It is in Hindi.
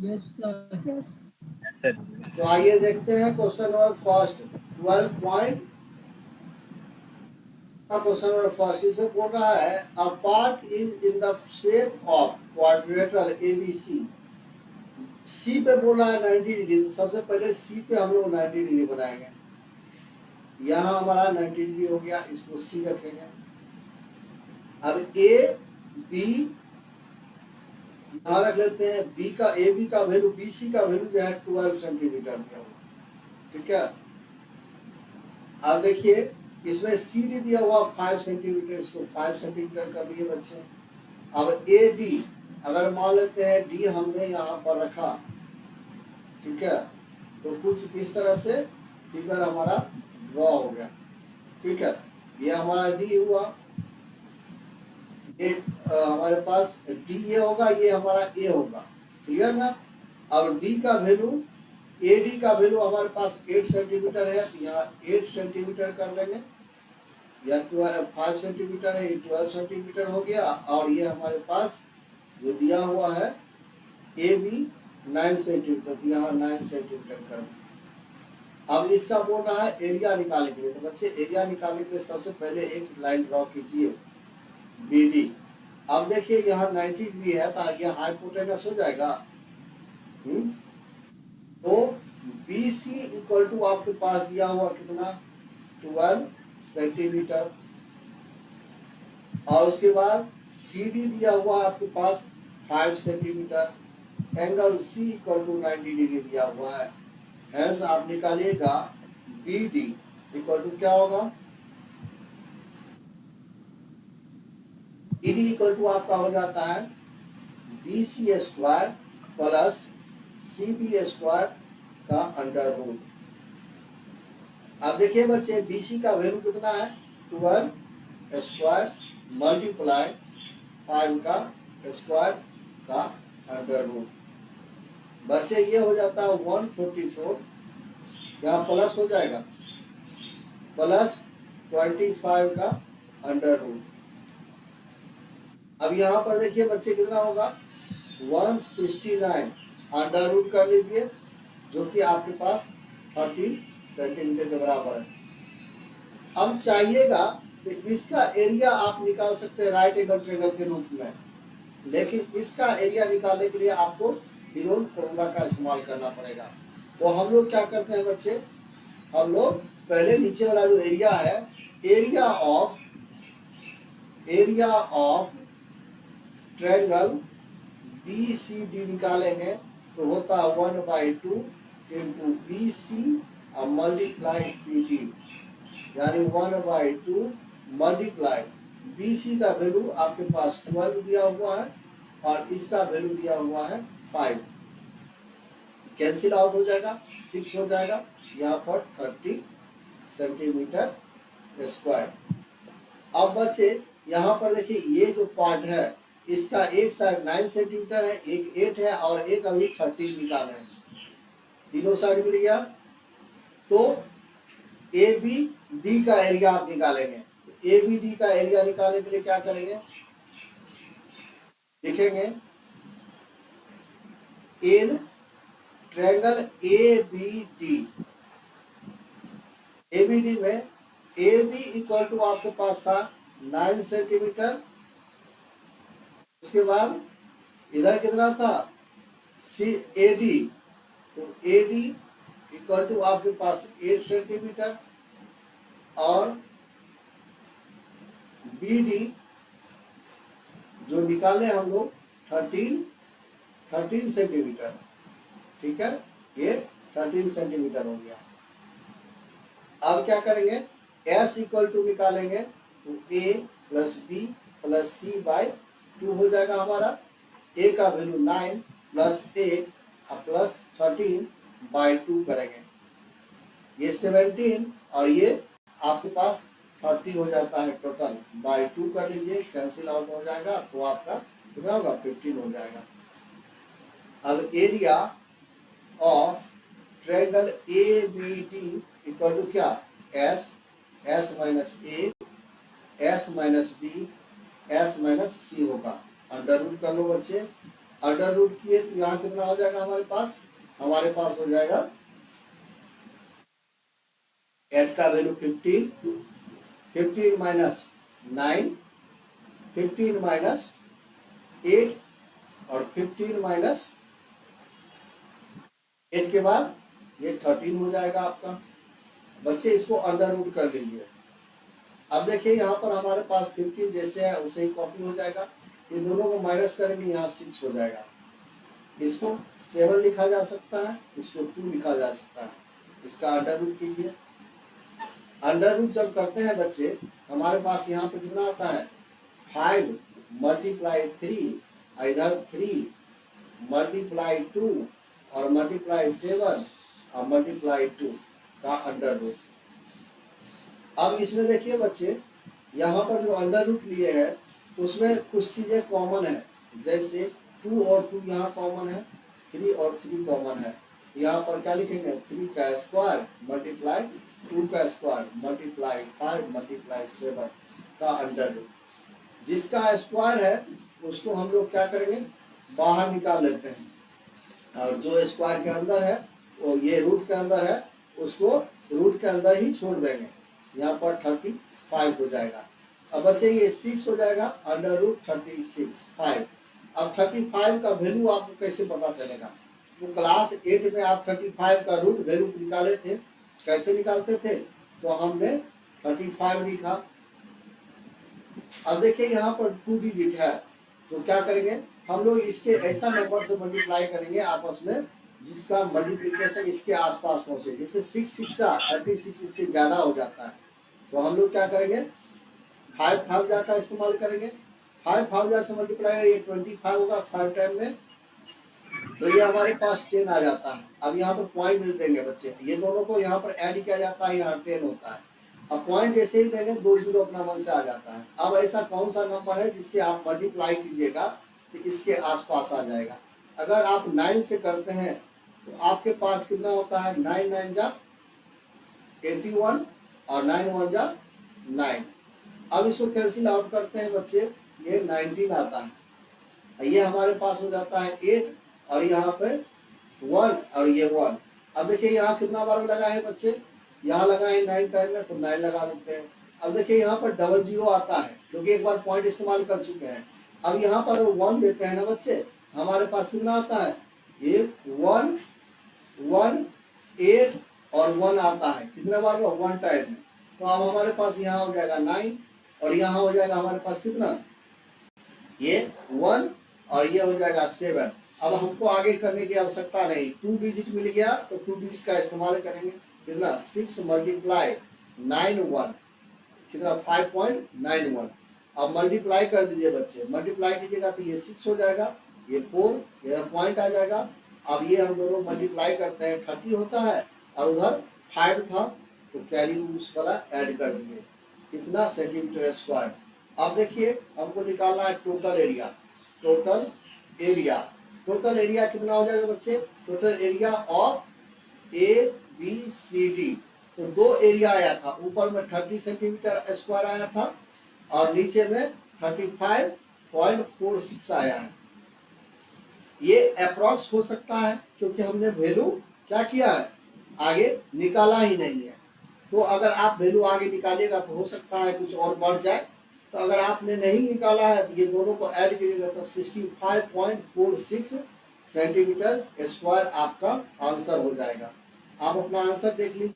Yes sir. यस। तो आइए देखते हैं क्वेश्चन नंबर फर्स्ट 12 पॉइंट का क्वेश्चन नंबर फर्स्ट। इसमें बोल रहा है a park is in the shape of quadrilateral ABC. C पे बोल रहा है 90 डिग्री। तो सबसे पहले सी पे हम लोग 90 डिग्री बनाएंगे। यहाँ हमारा 90 डिग्री हो गया, इसको सी रखेंगे। अब ए बी यहाँ रख लेते हैं। बी का ए बी का वैल्यू, बी सी का वैल्यू जो है 12 सेंटीमीटर दिया हुआ, ठीक है। अब देखिए इसमें सी डी दिया हुआ 5 सेंटीमीटर, इसको 5 सेंटीमीटर कर लिए बच्चे। अब ए डी अगर मान लेते हैं डी हमने यहाँ पर रखा, ठीक है, तो कुछ इस तरह से फिगर हमारा ड्रॉ हो गया, ठीक है। ये हमारा डी हुआ, ये हमारे पास डी ये होगा, ये हमारा ए होगा, क्लियर ना। अब डी का वैल्यू, ए डी का वैल्यू हमारे पास 8 सेंटीमीटर है, यहाँ 8 सेंटीमीटर कर लेंगे, या 5 सेंटीमीटर है, 12 सेंटीमीटर हो गया। और ये हमारे पास जो दिया हुआ है ए बी 9 सेंटीमीटर, तो यहाँ 9 सेंटीमीटर कर दें। अब इसका बोल रहा है एरिया निकालने के लिए। तो बच्चे एरिया निकालने के लिए सबसे पहले एक लाइन ड्रॉ कीजिए बी डी। अब देखिए यहाँ 90 डिग्री है, तो यह हाइपोटेनस हो जाएगा। तो बी सी इक्वल टू आपके पास दिया हुआ कितना, 12 सेंटीमीटर। और उसके बाद सी डी दिया हुआ आपके पास 5 centimetre. Angle C equal to 90 degree दिया हुआ है। हेंस आप निकालिएगा बी डी इक्वल टू क्या होगा, बी डी इक्वल टू आपका हो जाता है B C square plus C B square का अंडर रूट। अब देखिए बच्चे बी सी का वैल्यू कितना है, 12 स्क्वायर मल्टीप्लाई 5 का स्क्वायर का अंडर रूट। बच्चे ये हो जाता है 144, यहाँ प्लस हो जाएगा, प्लस 25 का अंडर रूट। अब यहाँ पर देखिए बच्चे कितना होगा, 169 अंडर रूट कर लीजिए, जो कि आपके पास 30 सेंटीमीटर के बराबर है। अब चाहिएगा तो इसका एरिया आप निकाल सकते हैं राइट एंगल ट्रायंगल के रूप में, लेकिन इसका एरिया निकालने के लिए आपको हेरोन फॉर्मूला का इस्तेमाल करना पड़ेगा। तो हम लोग क्या करते हैं बच्चे, हम लोग पहले नीचे वाला जो एरिया है, area of triangle B C D निकालेंगे, तो होता है 1/2 इंटू बी सी और मल्टीप्लाई सी डी, यानी 1/2 मल्टीप्लाई बी सी का वैल्यू आपके पास 12 दिया हुआ है और इसका वैल्यू दिया हुआ है 5। कैंसिल आउट हो जाएगा, 6 हो जाएगा, यहाँ पर 30 सेंटीमीटर स्क्वायर। अब बच्चे यहाँ पर देखिए ये जो पार्ट है इसका एक साइड 9 सेंटीमीटर है, एक 8 है और एक अभी 30 निकाले हैं, तीनों साइड मिल गया। तो ए बी डी का एरिया आप निकालेंगे। ए बी डी का एरिया निकालने के लिए क्या करेंगे, लिखेंगे in triangle A B D. A B D में ए बी इक्वल टू आपके पास था 9 सेंटीमीटर, उसके बाद इधर कितना था सी ए डी, तो ए डी इक्वल टू आपके पास 8 सेंटीमीटर और बी डी जो निकाले हम लोग 13 सेंटीमीटर, ठीक है, ये 13 सेंटीमीटर हो गया। अब क्या करेंगे, S इक्वल टू निकालेंगे, तो A plus B plus C by 2 हो जाएगा हमारा। A का वैल्यू 9 प्लस 8 प्लस 13 बाई 2 करेंगे, ये 17 और ये आपके पास 30 हो जाता है टोटल, बाई 2 कर लीजिए, कैंसिल आउट हो जाएगा, तो आपका कितना होगा 15 हो जाएगा। अब area of triangle A B D equal to क्या, S minus A, S minus B, S minus C होगा, अंडर रूट कर लो बच्चे। अंडर रूट किए तो यहाँ कितना हो जाएगा हमारे पास हो जाएगा एस का वैल्यू 15, 15 माइनस 9, 15 माइनस 8 और 15 माइनस 8 के बाद ये 13 हो जाएगा आपका। बच्चे इसको अंडर रूट कर लीजिए। अब देखिए यहाँ पर हमारे पास 15 जैसे है उसे ही कॉपी हो जाएगा, ये दोनों को माइनस करेंगे यहाँ 6 हो जाएगा। इसको 7 लिखा जा सकता है, इसको 2 लिखा जा सकता है। इसका अंडर रूट कीजिए। अंडर रूट जब करते हैं बच्चे हमारे पास यहाँ पर कितना आता है 5 मल्टीप्लाई 3, इधर 3 मल्टीप्लाई 2 और मल्टीप्लाई 7 और मल्टीप्लाई 2 का अंडर रूट। अब इसमें देखिए बच्चे यहाँ पर जो अंडर रूट लिए है उसमें कुछ चीजें कॉमन है, जैसे 2 और 2 यहाँ कॉमन है, 3 और 3 कॉमन है। यहाँ पर क्या लिखेंगे 3 का स्क्वायर मल्टीप्लाई 2 का स्क्वायर मल्टीप्लाई 5 मल्टीप्लाई 7 का अंडर रूट। जिसका स्क्वायर है उसको हम लोग क्या करेंगे बाहर निकाल लेते हैं, और जो स्क्वायर के अंदर है वो ये रूट के अंदर है उसको रूट के अंदर ही छोड़ देंगे। यहाँ पर 35 हो जाएगा। अब बच्चे ये 6 हो जाएगा अंडर रूट 36 5। अब 35 का वैल्यू आपको कैसे पता चलेगा? तो क्लास 8 में आप 35 का रूट वैल्यू निकाले थे, कैसे निकालते थे? तो हमने 35 लिखा। अब देखिए यहाँ पर 2 डिजिट है तो क्या करेंगे हम लोग इसके ऐसा नंबर से मल्टीप्लाई करेंगे आपस में जिसका मल्टीप्लिकेशन इसके आसपास पहुंचे। जैसे 6 6 36 इससे ज्यादा हो जाता है तो हम लोग क्या करेंगे 5 5 का इस्तेमाल करेंगे। 5 5 से मल्टीप्लाई ये 25 होगा 5 टाइम में, तो ये हमारे पास 10 आ जाता है। अब यहाँ पर पॉइंट दे देंगे बच्चे, ये दोनों को यहाँ पर ऐड किया जाता है, यहाँ 10 होता है। अब पॉइंट जैसे ही देंगे 2 जीरो अपना मन से आ जाता है। अब ऐसा कौन सा नंबर है जिससे आप मल्टीप्लाई कीजिएगा तो इसके आसपास आ जाएगा। अगर आप 9 से करते हैं तो आपके पास कितना होता है 9 9 जा 81 और 9 1 जा 9। अब इसको कैंसिल आउट करते हैं बच्चे, ये 19 आता है। ये हमारे पास हो जाता है 8 और यहाँ पे 1 और ये 1। अब देखिए यहाँ कितना बार लगा है बच्चे, यहाँ लगा है 9 टाइम में तो 9 लगा देते हैं। अब देखिए यहाँ पर 00 आता है क्योंकि एक बार पॉइंट इस्तेमाल कर चुके हैं। अब यहाँ पर 1 देते हैं ना बच्चे, हमारे पास कितना आता है ये 1 1 8 और 1 आता है। कितने बार में 1 टाइम में। तो अब हमारे पास यहाँ हो जाएगा 9 और यहाँ हो जाएगा हमारे पास कितना ये 1 और ये हो जाएगा 7। अब हमको आगे करने की आवश्यकता नहीं, 2 डिजिट मिल गया तो 2 डिजिट का इस्तेमाल करेंगे। कितना 6 मल्टीप्लाई 9 1 कितना 5.91। अब मल्टीप्लाई कर दीजिए बच्चे, मल्टीप्लाई कीजिएगा तो ये 6 हो जाएगा, ये 4 ये पॉइंट आ जाएगा। अब ये हम दोनों मल्टीप्लाई करते हैं 30 होता है और उधर 5 था तो कैरी उस वाला ऐड कर दिए, कितना सेंटीमीटर स्क्वायर। अब देखिए हमको निकालना है total area. Total area total area कितना हो जाएगा बच्चे, total area of A B C D. तो 2 एरिया आया था, ऊपर में 30 सेंटीमीटर स्क्वायर आया था और नीचे में 35.46 आया है। ये अप्रॉक्स हो सकता है क्योंकि हमने वैल्यू क्या किया है आगे निकाला ही नहीं है। तो अगर आप वैल्यू आगे निकालिएगा तो हो सकता है कुछ और बढ़ जाए। तो अगर आपने नहीं निकाला है तो ये दोनों को ऐड कीजिएगा तो 65.46 सेंटीमीटर स्क्वायर आपका आंसर हो जाएगा। आप अपना आंसर देख लीजिए।